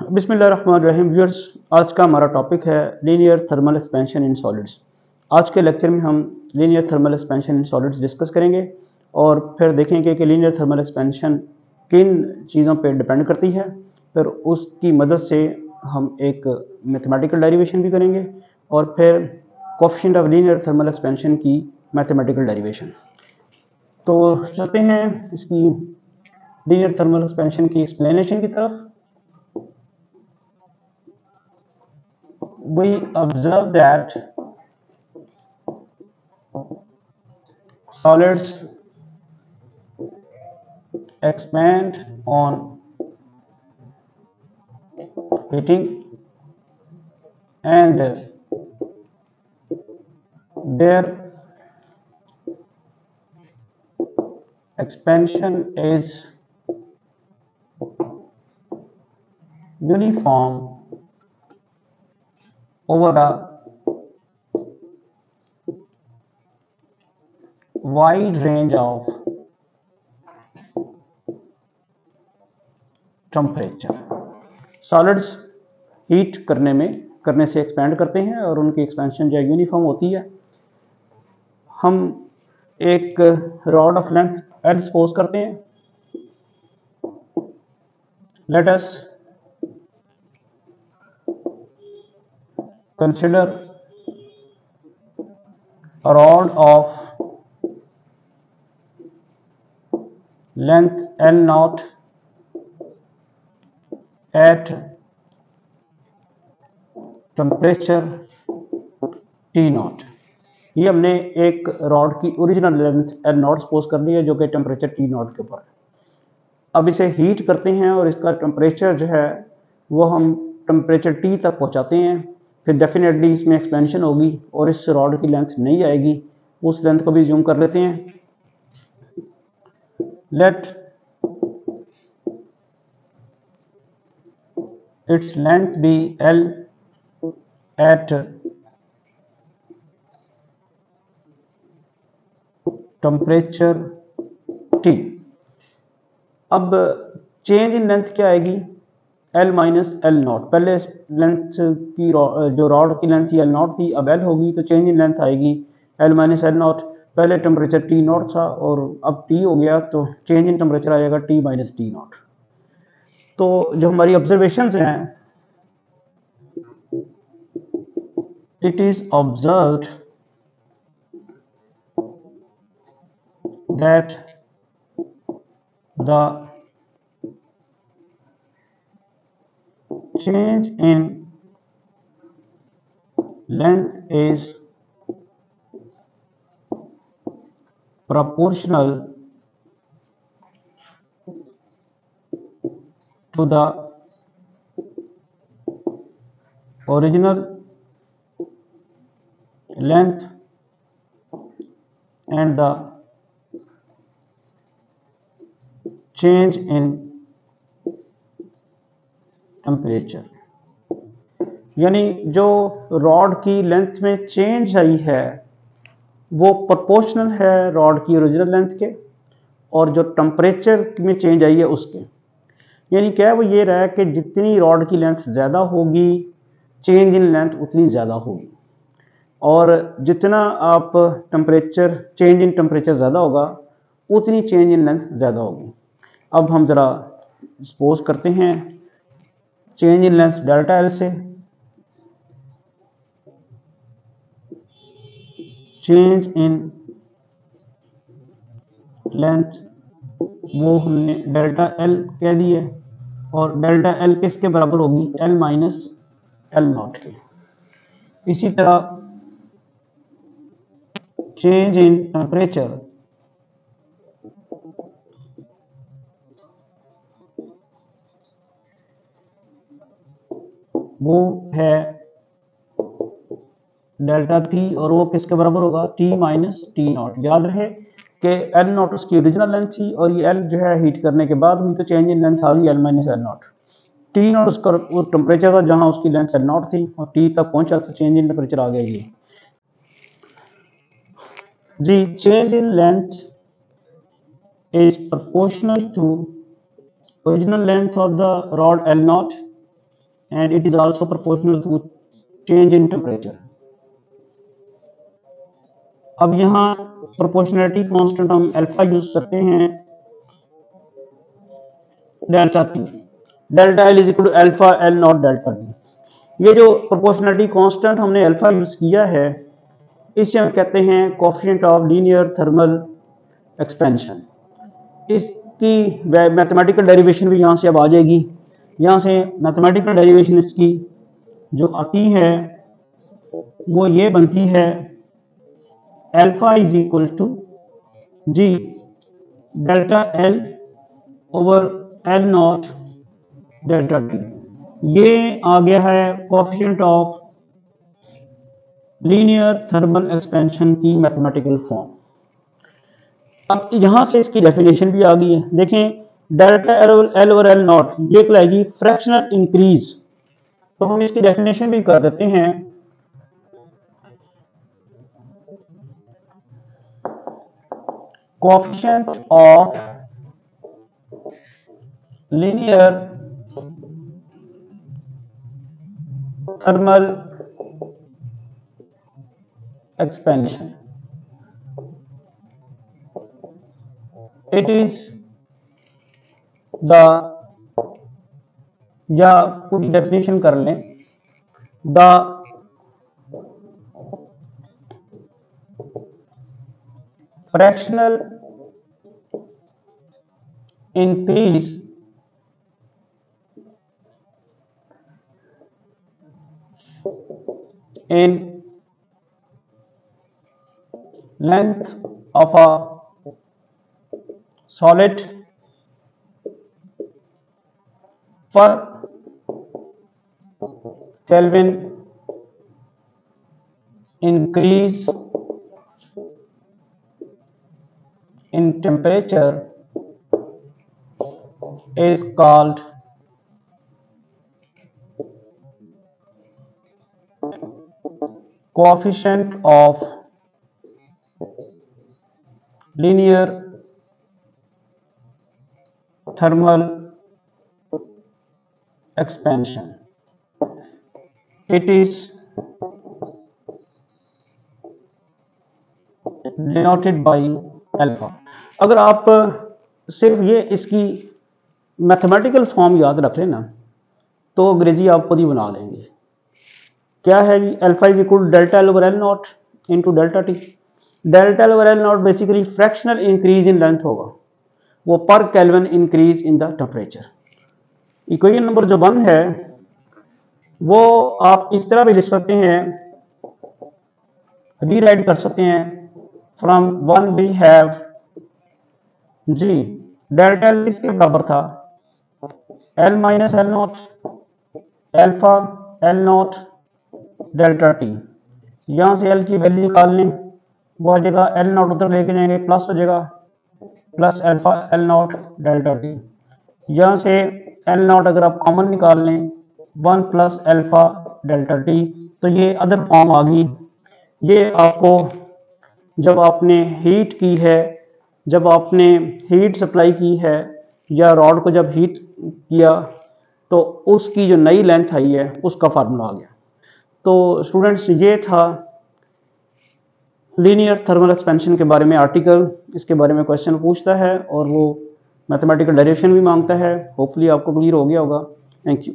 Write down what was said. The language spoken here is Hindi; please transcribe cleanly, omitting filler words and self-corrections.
बिस्मिल्लाहिर्रहमानिर्रहीम व्यूअर्स, आज का हमारा टॉपिक है linear thermal expansion in solids. आज के लेक्चर में हम linear thermal expansion in solids discuss करेंगे और फिर देखेंगे कि लीनियर थर्मल एक्सपेंशन किन चीज़ों पे डिपेंड करती है। फिर उसकी मदद से हम एक मैथमेटिकल डेरिवेशन भी करेंगे और फिर coefficient of linear thermal expansion की मैथमेटिकल डेरिवेशन। तो चलते हैं इसकी लीनियर थर्मल एक्सपेंशन की एक्सप्लेनेशन की तरफ। We observe that solids expand on heating and their expansion is uniform over a wide range of temperature. Solids heat करने से एक्सपेंड करते हैं और उनकी एक्सपेंशन जो है यूनिफॉर्म होती है। हम एक rod of length L suppose करते हैं। Let us consider a rod of length L naught at temperature T naught। ये हमने एक रॉड की original length L naught suppose कर ली है जो कि टेम्परेचर T naught के ऊपर है। अब इसे हीट करते हैं और इसका टेम्परेचर जो है वो हम टेम्परेचर T तक पहुंचाते हैं। फिर डेफिनेटली इसमें एक्सपेंशन होगी और इस रॉड की लेंथ नहीं आएगी। उस लेंथ को भी जूम कर लेते हैं। Let its length be L at temperature T। अब चेंज इन लेंथ क्या आएगी? L minus L naught. पहले लेंथ की जो रॉड की लेंथ थी L नॉट थी, अब L होगी तो चेंज इन लेंथ आएगी L माइनस एल नॉट। पहले टेम्परेचर T नॉट था और अब T हो गया तो चेंज इन टेम्परेचर आएगा T माइनस T नॉट। तो जो हमारी ऑब्जर्वेशंस हैं, it is observed that the change in length is proportional to the original length and the change in temperature. यानी जो रॉड की लेंथ में चेंज आई है वो प्रोपोर्शनल है रॉड की ओरिजिनल लेंथ के और जो टेम्परेचर में चेंज आई है उसके। यानी क्या है वो ये रहा है कि जितनी रॉड की लेंथ ज़्यादा होगी चेंज इन लेंथ उतनी ज़्यादा होगी और जितना आप टेम्परेचर चेंज इन टेम्परेचर ज़्यादा होगा उतनी चेंज इन लेंथ ज़्यादा होगी। अब हम ज़रा सपोज करते हैं change in length delta L से चेंज इन लेंथ वो हमने डेल्टा एल कह दिए और डेल्टा एल किसके बराबर होगी? एल माइनस एल नॉट के। इसी तरह चेंज इन टेम्परेचर वो है डेल्टा टी और वो किसके बराबर होगा? T minus T not. याद रहे कि एल नॉट उसकी ओरिजिनल लेंथ थी और ये एल जो है हीट करने के बाद हुई तो चेंज इन लेंथ आ गई L minus L not. T not उसका वो टेम्परेचर था जहां उसकी लेंथ एल नॉट थी और टी तक पहुंचा तो चेंज इन टेम्परेचर आ गया। ये जी change in length is proportional to original length of the rod L naught and it is also proportional to change in temperature. अब यहाँ प्रोपोर्शनलिटी कांस्टेंट हम अल्फा यूज करते हैं delta T, delta L is equal to alpha L naught delta T. ये जो प्रोपोर्शनलिटी कांस्टेंट हमने अल्फा यूज किया है इसे हम कहते हैं coefficient of linear thermal expansion. इसकी मैथमेटिकल डेरिवेशन भी यहाँ से अब आ जाएगी। यहाँ से मैथमेटिकल डेरिवेशन इसकी जो आती है वो ये बनती है अल्फा इज इक्वल टू जी delta L over L naught delta T. ये आ गया है coefficient of linear thermal expansion की मैथमेटिकल फॉर्म। अब यहां से इसकी डेफिनेशन भी आ गई है। देखें delta L over L not ये कहलाएगी फ्रैक्शनल इंक्रीज, तो हम इसकी डेफिनेशन भी कर देते हैं। Coefficient of linear thermal expansion, it is the, या पूरी डेफिनेशन कर लें, the fractional increase in length of a solid per Kelvin increase in temperature is called coefficient of linear thermal expansion. It is denoted by alpha। अगर आप सिर्फ ये इसकी मैथमेटिकल फॉर्म याद रख लेना तो अंग्रेजी आप खुद ही बना लेंगे। क्या है alpha is equal delta L over L not into delta T. Delta L over L not basically fractional increase in length होगा, वो पर kelvin increase in the temperature. Equation number जो 1 है वो आप इस तरह भी लिख सकते हैं, रीराइट कर सकते हैं। फ्रॉम 1 वी हैव जी डेल्टा एल इसके बराबर था L minus L naught alpha L naught delta T. यहां से एल की वैल्यू निकाल लें, वो आ जाएगा एल नॉट उधर लेके जाएंगे प्लस हो जाएगा plus alpha L naught delta T. यहाँ से एल नॉट अगर आप कॉमन निकाल लें 1 प्लस अल्फा डेल्टा टी, तो ये अदर फॉर्म आ गई। ये आपको जब आपने हीट की है, जब आपने हीट सप्लाई की है या रॉड को जब हीट किया तो उसकी जो नई लेंथ आई है उसका फार्मूला आ गया। तो स्टूडेंट्स ये था लीनियर थर्मल एक्सपेंशन के बारे में आर्टिकल। इसके बारे में क्वेश्चन पूछता है और वो मैथमेटिकल डेरिवेशन भी मांगता है। होपफुली आपको क्लियर हो गया होगा। Thank you.